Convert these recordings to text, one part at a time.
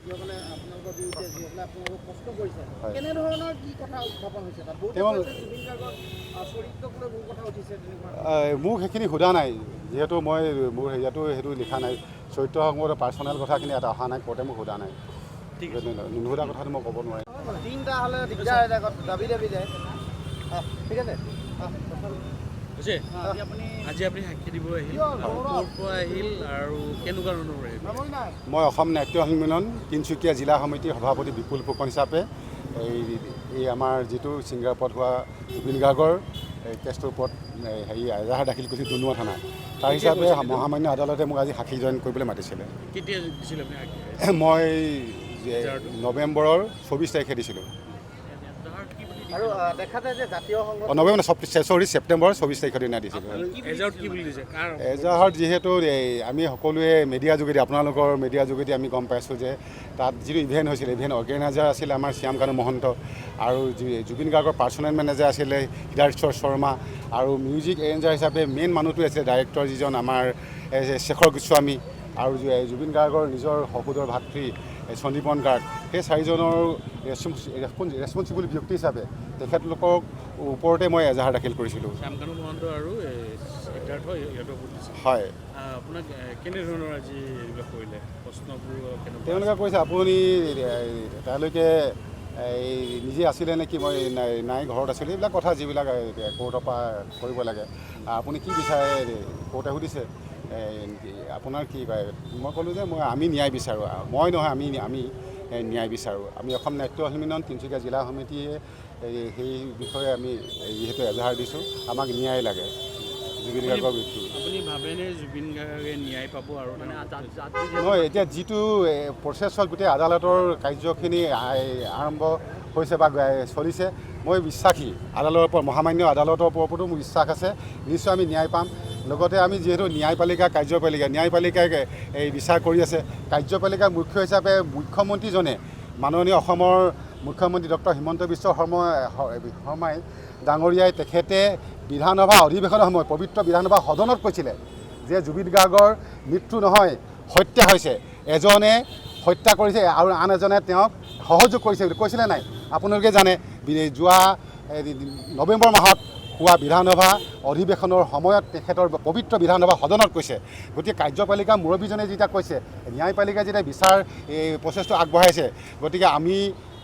যিসকলে আপোনালোকৰ বিৰুদ্ধে যিসকলে আপোনালোকক কষ্ট কৰিছে কেনেধৰণৰ কি কথা উত্থাপন হৈছে তাত বহুত জুবিন গাৰ্গৰ চৰিত্ৰক লৈ বহু কথা উঠিছে তেনেকুৱা মোক সেইখিনি সোধা নাই যিহেতু মই মোৰ হেৰিয়াতো সেইটো লিখা নাই চৰিত্ৰ মোৰ পাৰ্চনেল কথাখিনি এটা অহা নাই কোৰ্টে মোক সোধা নাই নুসুধা কথাটো মই ক'ব নোৱাৰিম তিনিটা হ'লে দিগদাৰ দাবী যায় ঠিক আছে আজি আপুনি সাক্ষী দিব আহিল ক'ৰ পৰা আহিল আৰু কেনেকুৱা ধৰণৰ মই অসম নাট্য সন্মিলন তিনিচুকীয়া জিলা সমিতিৰ সভাপতি বিপুল ফুকন হিচাপে এই আমাৰ যিটো ছিংগাৰপদ হোৱা জুবিন গাৰ্গৰ কেছটোৰ ওপৰত হেৰি এজাহাৰ দাখিল কৰিছিল ডুমডুমা থানাত তাৰ হিচাপে মহামান্য আদালতে মোক আজি সাক্ষী জইন কৰিবলৈ মাতিছিলে কেতিয়া দিছিলে মই নৱেম্বৰৰ 24 তাৰিখে দিছিলোঁ আৰু দেখা যায় যে জাতীয় ছেপ্টেম্বৰ 24 তাৰিখৰ দিনা দিছিলোঁ এজাহাৰত যিহেতু আমি সকলোৱে মিডিয়া যোগেদি আপোনালোকৰ মিডিয়া যোগেদি আমি গম পাইছোঁ যে তাত যিটো ইভেণ্ট হৈছিল ইভেণ্ট অৰ্গেনাইজাৰ আছিলে আমাৰ শ্যাম কানু মহন্ত আৰু জুবিন গাৰ্গৰ পাৰ্চনেল মেনেজাৰ আছিলে হৃদাৰ্থ শৰ্মা আৰু মিউজিক এৰেঞ্জাৰ হিচাপে মেইন মানুহটো আছিলে ডাইৰেক্টৰ যিজন আমাৰ শেখৰ গোস্বামী আৰু জুবিন গাৰ্গৰ নিজৰ সহোদৰ ভাতৃ সন্দীপন গাৰ্গ সেই চাৰিজনৰ ৰেছপঞ্চিবল ব্যক্তি হিচাপে তেখেতলোকৰ ওপৰতে মই এজাহাৰ দাখিল কৰিছিলোঁ শ্যাম কানু মহন্ত আৰু হয় আপোনাক কেনেধৰণৰ আজি এইবিলাক কৰিলে প্ৰশ্নবোৰ তেওঁলোকে কৈছে আপুনি তালৈকে নিজে আছিলে নেকি মই নাই ঘৰত আছিলোঁ এইবিলাক কথা যিবিলাক কোৰ্টৰ পৰা কৰিব লাগে আপুনি কি বিচাৰে কোৰ্টে সুধিছে আপোনাৰ কি কয় মই ক'লোঁ যে আমি ন্যায় বিচাৰোঁ মই নহয় আমি ন্যায় বিচাৰোঁ আমি অসম নাট্য সন্মিলন তিনিচুকীয়া জিলা সমিতিয়ে সেই বিষয়ে আমি যিহেতু এজাহাৰ দিছোঁ আমাক ন্যায় লাগে জুবিন গাৰ্গৰ মৃত্যু আপুনি ভাবেনে জুবিন গাৰ্গে ন্যায় পাব আৰু নহয় এতিয়া যিটো প্ৰচেছত গোটেই আদালতৰ কাৰ্যখিনি আৰম্ভ হৈছে বা চলিছে মই বিশ্বাসী আদালতৰ ওপৰত মহামান্য আদালতৰ ওপৰতো মোৰ বিশ্বাস আছে নিশ্চয় আমি ন্যায় পাম লগতে আমি যিহেতু ন্যায়পালিকা ন্যায়পালিকাই এই বিচাৰ কৰি আছে কাৰ্যপালিকাৰ মুখ্য হিচাপে মুখ্যমন্ত্ৰীজনে মাননীয় অসমৰ মুখ্যমন্ত্ৰী ডক্টৰ হিমন্ত বিশ্ব শৰ্মাই ডাঙৰীয়াই তেখেতে বিধানসভা অধিৱেশনৰ সময়ত পবিত্ৰ বিধানসভা সদনত কৈছিলে যে জুবিন গাৰ্গৰ মৃত্যু নহয় হত্যা হৈছে এজনে হত্যা কৰিছে আৰু আন এজনে তেওঁক সহযোগ কৰিছে বুলি কৈছিলে নাই আপোনালোকে জানে যোৱা নৱেম্বৰ মাহত হোৱা বিধানসভা অধিৱেশনৰ সময়ত তেখেতৰ পবিত্ৰ বিধানসভা সদনত কৈছে গতিকে কাৰ্যপালিকা মুৰব্বীজনে যেতিয়া কৈছে ন্যায়পালিকাই যেতিয়া বিচাৰ এই প্ৰচেছটো আগবঢ়াইছে গতিকে আমি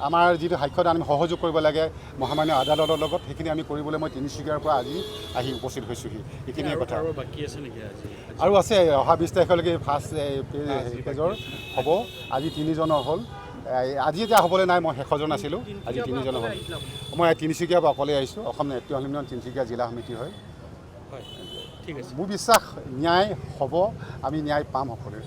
আমাৰ যিটো সাক্ষ্যদান আমি সহযোগ কৰিব লাগে মহামান্য আদালতৰ লগত সেইখিনি আমি কৰিবলৈ মই তিনিচুকীয়াৰ পৰা আজি আহি উপস্থিত হৈছোঁহি এইখিনিয়ে কথা আৰু আছে অহা 20 তাৰিখলৈকে ফাৰ্ষ্ট পেজৰ হ'ব আজি 3জনৰ হ'ল আজি এতিয়া হ'বলৈ নাই মই শেষৰজন আছিলোঁ আজি 3জনৰ হ'ল মই তিনিচুকীয়াৰ পৰা অকলে আহিছোঁ অসম নাট্য সন্মিলন তিনিচুকীয়া জিলা সমিতি হয় ঠিক আছে মোৰ বিশ্বাস ন্যায় হ'ব আমি ন্যায় পাম সকলোৱে